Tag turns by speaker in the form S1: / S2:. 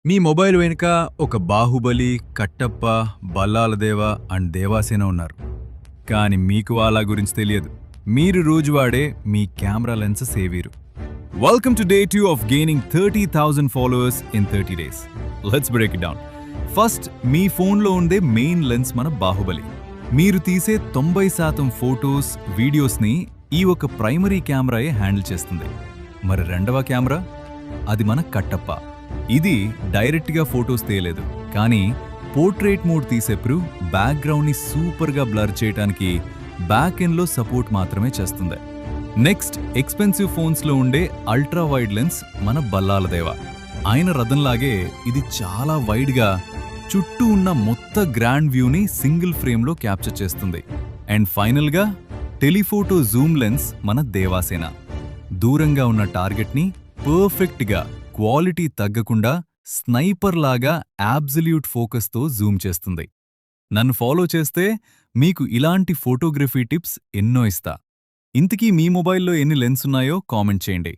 S1: మీ mobile వెనుక ఒక Baahubali, Kattappa, Bhallaladeva and Devasena ఉన్నారు. కానీ మీకు వాళ్ళ గురించి తెలియదు. మీరు రోజు వాడే మీ కెమెరా లెన్స్ సేవీరు. Welcome to day 2 of gaining 30,000 followers in 30 days. Let's break it down. First, మీ ఫోన్లో ఉండే మెయిన్ లెన్స్ మన బాహుబలి. మీరు తీసే 90% ఫోటోస్, వీడియోస్ని ఈ ఒక ప్రైమరీ కెమెరాయే హ్యాండిల్ చేస్తుంది. మరి రెండవ కెమెరా, అది మన కట్టప్ప. ఇది డైరెక్ట్గా ఫోటోస్ తీయలేదు, కానీ పోర్ట్రేట్ మోడ్ తీసేప్పుడు బ్యాక్గ్రౌండ్ని సూపర్గా బ్లర్ చేయడానికి బ్యాక్ ఎండ్లో సపోర్ట్ మాత్రమే చేస్తుంది. నెక్స్ట్, ఎక్స్పెన్సివ్ ఫోన్స్లో ఉండే అల్ట్రా వైడ్ లెన్స్ మన బల్లాలదేవ. ఆయన రథంలాగే ఇది చాలా వైడ్గా చుట్టూ ఉన్న మొత్తం గ్రాండ్ వ్యూని సింగిల్ ఫ్రేమ్లో క్యాప్చర్ చేస్తుంది. అండ్ ఫైనల్గా టెలిఫోటో జూమ్ లెన్స్ మన దేవాసేన. దూరంగా ఉన్న టార్గెట్ని పర్ఫెక్ట్గా, క్వాలిటీ తగ్గకుండా స్నైపర్ లాగా అబ్సల్యూట్ ఫోకస్తో జూమ్ చేస్తుంది. నన్ను ఫాలో చేస్తే మీకు ఇలాంటి ఫోటోగ్రఫీ టిప్స్ ఎన్నో ఇస్తా. ఇంతకీ మీ మొబైల్లో ఎన్ని లెన్స్ ఉన్నాయో కామెంట్ చేయండి.